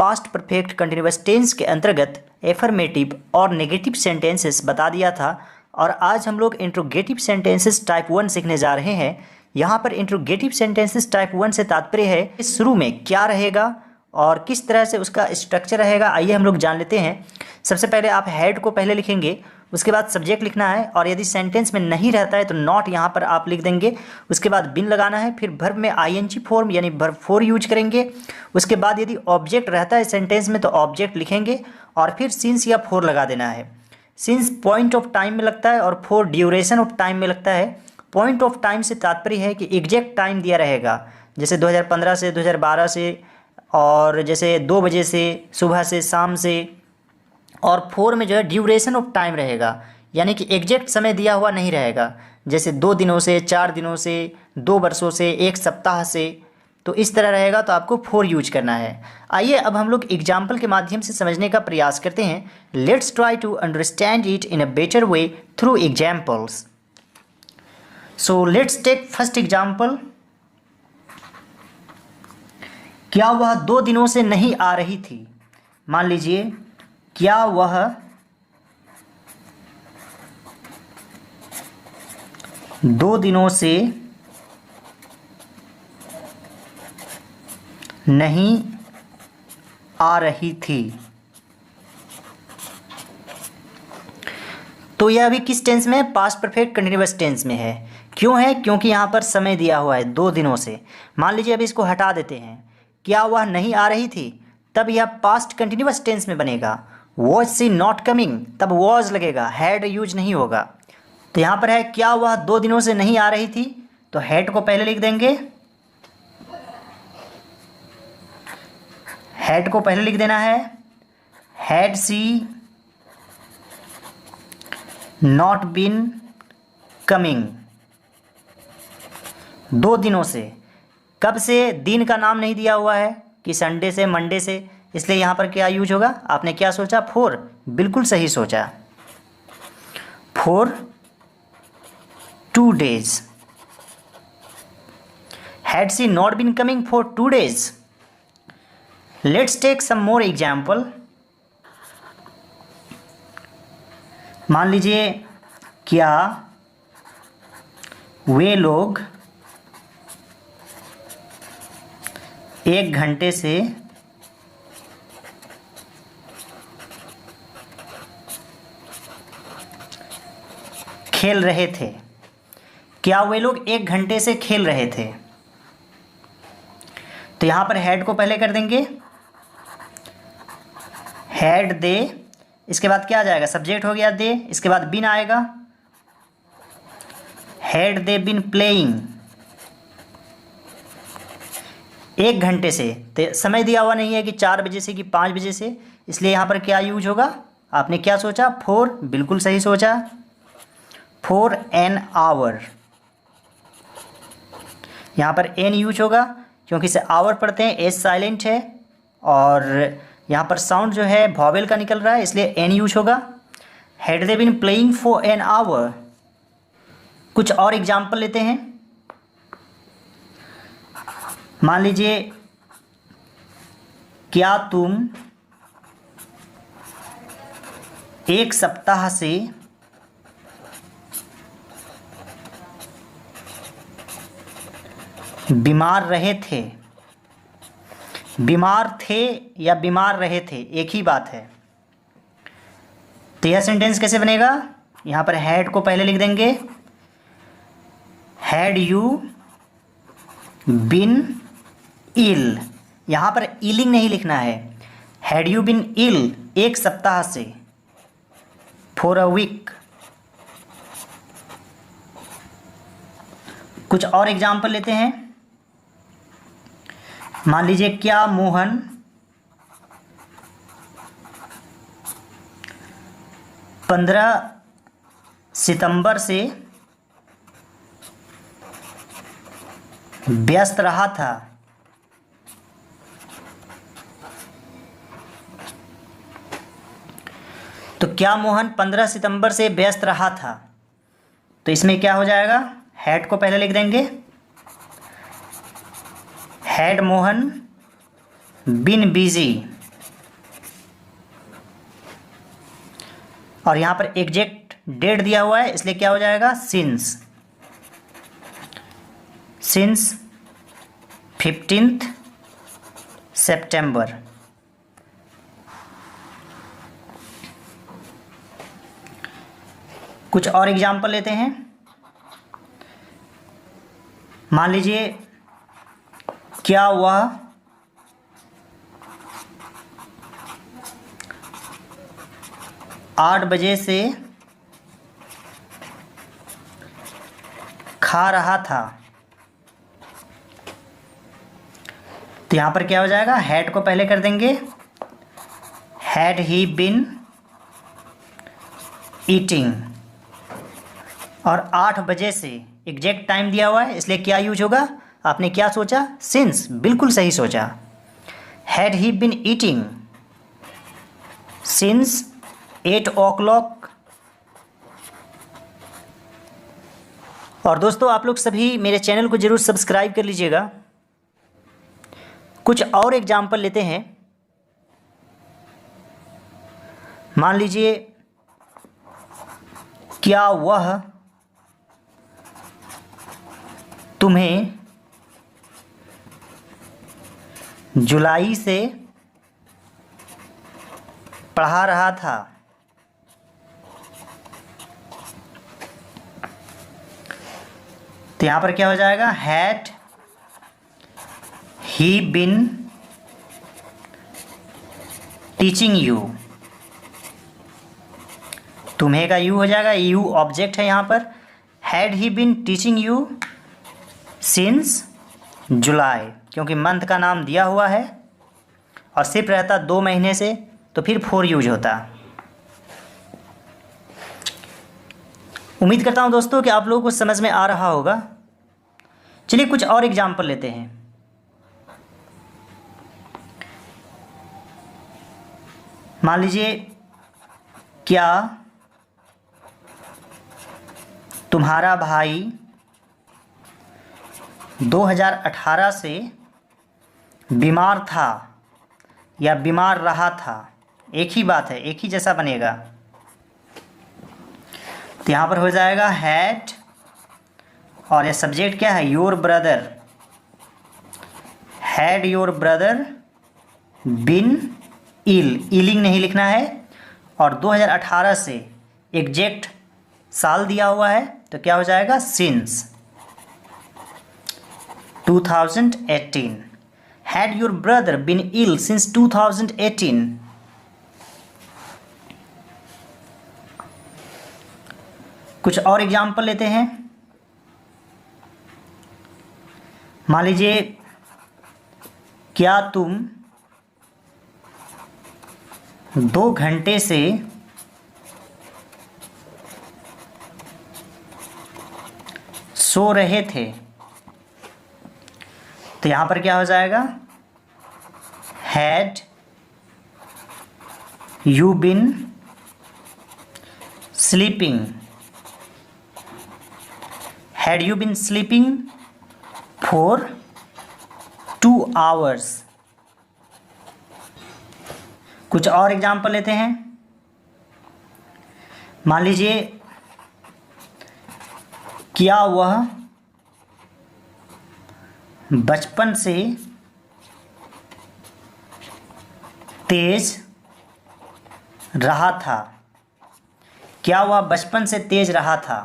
Past perfect continuous tense के अंतर्गत affirmative और नेगेटिव सेंटेंसेस बता दिया था और आज हम लोग इंट्रोगेटिव सेंटेंसेस टाइप 1 सीखने जा रहे हैं। यहाँ पर इंट्रोगेटिव सेंटेंसेस टाइप 1 से तात्पर्य है कि शुरू में क्या रहेगा और किस तरह से उसका स्ट्रक्चर रहेगा। आइए हम लोग जान लेते हैं। सबसे पहले आप हेड को पहले लिखेंगे, उसके बाद सब्जेक्ट लिखना है और यदि सेंटेंस में नहीं रहता है तो नॉट यहाँ पर आप लिख देंगे। उसके बाद बिन लगाना है, फिर वर्ब में आईएनजी फॉर्म यानी वर्ब फोर यूज करेंगे। उसके बाद यदि ऑब्जेक्ट रहता है सेंटेंस में तो ऑब्जेक्ट लिखेंगे और फिर सिंस या फोर लगा देना है। सिंस पॉइंट ऑफ टाइम में लगता है और फोर ड्यूरेशन ऑफ टाइम में लगता है। पॉइंट ऑफ टाइम से तात्पर्य है कि एग्जैक्ट टाइम दिया रहेगा, जैसे 2015 से 2012 से, और जैसे 2 बजे से, सुबह से, शाम से। और फोर में जो है ड्यूरेशन ऑफ टाइम रहेगा, यानी कि एग्जैक्ट समय दिया हुआ नहीं रहेगा, जैसे 2 दिनों से, 4 दिनों से, 2 वर्षों से, 1 सप्ताह से। तो इस तरह रहेगा, तो आपको फोर यूज करना है। आइए अब हम लोग एग्जाम्पल के माध्यम से समझने का प्रयास करते हैं। Let's try to understand it in a better way through examples. So let's take first example. क्या वह 2 दिनों से नहीं आ रही थी? मान लीजिए, क्या वह 2 दिनों से नहीं आ रही थी? तो यह अभी किस टेंस में है? पास्ट परफेक्ट कंटिन्यूअस टेंस में है। क्यों है? क्योंकि यहाँ पर समय दिया हुआ है 2 दिनों से। मान लीजिए अभी इसको हटा देते हैं। क्या वह नहीं आ रही थी, तब यह पास्ट कंटिन्यूअस टेंस में बनेगा। वॉज सी नॉट कमिंग, तब वॉज लगेगा, हैड यूज नहीं होगा। तो यहाँ पर है क्या वह 2 दिनों से नहीं आ रही थी, तो हैड को पहले लिख देंगे। हैड को पहले लिख देना है। Had she not been coming, 2 दिनों से। कब से? दिन का नाम नहीं दिया हुआ है कि संडे से, मंडे से, इसलिए यहाँ पर क्या यूज होगा? आपने क्या सोचा? फोर। बिल्कुल सही सोचा। For 2 days। Had she not been coming for 2 days। Let's take some more example. मान लीजिए, क्या वे लोग 1 घंटे से खेल रहे थे? क्या वे लोग 1 घंटे से खेल रहे थे? तो यहां पर हैड को पहले कर देंगे। हैड दे, इसके बाद क्या आ जाएगा? सब्जेक्ट हो गया दे, इसके बाद बिन आएगा। हैड दे बिन प्लेइंग, 1 घंटे से, तो समय दिया हुआ नहीं है कि 4 बजे से कि 5 बजे से, इसलिए यहाँ पर क्या यूज होगा? आपने क्या सोचा? फोर। बिल्कुल सही सोचा। फॉर एन आवर, यहाँ पर एन यूज होगा क्योंकि इसे आवर पढ़ते हैं, एस साइलेंट है और यहाँ पर साउंड जो है वॉवेल का निकल रहा है, इसलिए एन यूज होगा। Had they been playing for an hour. कुछ और एग्जाम्पल लेते हैं। मान लीजिए, क्या तुम 1 सप्ताह से बीमार रहे थे? बीमार थे या बीमार रहे थे, एक ही बात है। तो यह सेंटेंस कैसे बनेगा? यहाँ पर हैड को पहले लिख देंगे। हैड यू बिन इल, यहाँ पर इलिंग नहीं लिखना है। हैड यू बिन इल, 1 सप्ताह से, फॉर अ वीक। कुछ और एग्जाम्पल लेते हैं। मान लीजिए, क्या मोहन 15 सितंबर से व्यस्त रहा था? तो क्या मोहन 15 सितंबर से व्यस्त रहा था? तो इसमें क्या हो जाएगा? हैड को पहले लिख देंगे। हैड मोहन बीन बिजी, और यहाँ पर एग्जैक्ट डेट दिया हुआ है, इसलिए क्या हो जाएगा, सिंस 15th सितंबर। कुछ और एग्जाम्पल लेते हैं। मान लीजिए क्या वह 8 बजे से खा रहा था। तो यहाँ पर क्या हो जाएगा, हैड को पहले कर देंगे, हैड ही बिन ईटिंग, और 8 बजे से एग्जैक्ट टाइम दिया हुआ है, इसलिए क्या यूज होगा, आपने क्या सोचा, सिंस, बिल्कुल सही सोचा। Had he been eating since 8 o'clock। और दोस्तों आप लोग सभी मेरे चैनल को ज़रूर सब्सक्राइब कर लीजिएगा। कुछ और एग्जाम्पल लेते हैं। मान लीजिए क्या वह तुम्हें जुलाई से पढ़ा रहा था। तो यहाँ पर क्या हो जाएगा, had he been teaching you. तुम्हें का यू हो जाएगा, यू ऑब्जेक्ट है यहाँ पर। Had he been teaching you since जुलाई, क्योंकि मंथ का नाम दिया हुआ है और सिर्फ रहता 2 महीने से, तो फिर 4 यूज होता। उम्मीद करता हूँ दोस्तों कि आप लोगों को समझ में आ रहा होगा। चलिए कुछ और एग्जाम्पल लेते हैं। मान लीजिए क्या तुम्हारा भाई 2018 से बीमार था या बीमार रहा था, एक ही बात है, एक ही जैसा बनेगा। तो यहाँ पर हो जाएगा हैड, और ये सब्जेक्ट क्या है, your brother. Had your brother been ill, illing नहीं लिखना है, और 2018 से एग्जैक्ट साल दिया हुआ है, तो क्या हो जाएगा, since 2018। Had your brother been ill since 2018? कुछ और एग्जाम्पल लेते हैं। मान लीजिए क्या तुम 2 घंटे से सो रहे थे। तो यहाँ पर क्या हो जाएगा, had you been sleeping. Had you been sleeping for 2 hours। कुछ और एग्जाम्पल लेते हैं। मान लीजिए क्या वह बचपन से तेज रहा था। क्या वह बचपन से तेज रहा था।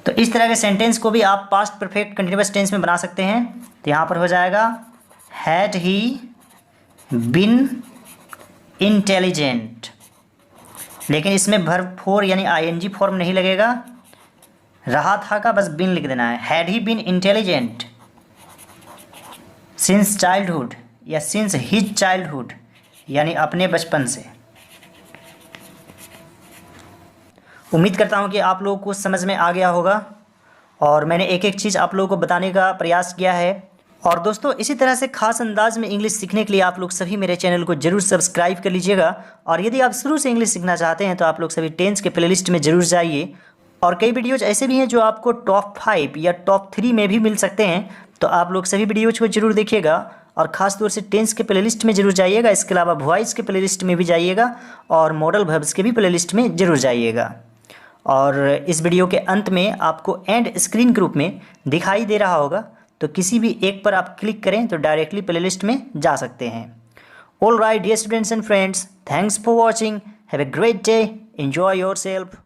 तो इस तरह के सेंटेंस को भी आप पास्ट परफेक्ट कंटिन्यूअस टेंस में बना सकते हैं। तो यहाँ पर हो जाएगा हैड ही बिन इंटेलिजेंट, लेकिन इसमें वर्ब 4 यानी आईएनजी फॉर्म नहीं लगेगा, रहा था का बस बिन लिख देना है। Had he been intelligent since childhood या सिंस हिज चाइल्डहुड, यानी अपने बचपन से। उम्मीद करता हूँ कि आप लोगों को समझ में आ गया होगा और मैंने एक एक चीज़ आप लोगों को बताने का प्रयास किया है। और दोस्तों इसी तरह से खास अंदाज में इंग्लिश सीखने के लिए आप लोग सभी मेरे चैनल को जरूर सब्सक्राइब कर लीजिएगा। और यदि आप शुरू से इंग्लिश सीखना चाहते हैं तो आप लोग सभी टेंस के प्लेलिस्ट में ज़रूर जाइए। और कई वीडियोज ऐसे भी हैं जो आपको टॉप 5 या टॉप 3 में भी मिल सकते हैं, तो आप लोग सभी वीडियोज को जरूर देखिएगा और ख़ास तौर से टेंस के प्लेलिस्ट में ज़रूर जाइएगा। इसके अलावा वॉइस के प्लेलिस्ट में भी जाइएगा और मॉडल वर्ब्स के भी प्लेलिस्ट में ज़रूर जाइएगा। और इस वीडियो के अंत में आपको एंड स्क्रीन ग्रुप में दिखाई दे रहा होगा, तो किसी भी एक पर आप क्लिक करें तो डायरेक्टली प्लेलिस्ट में जा सकते हैं। All right dear students and friends, thanks for watching, have a great day, enjoy yourself.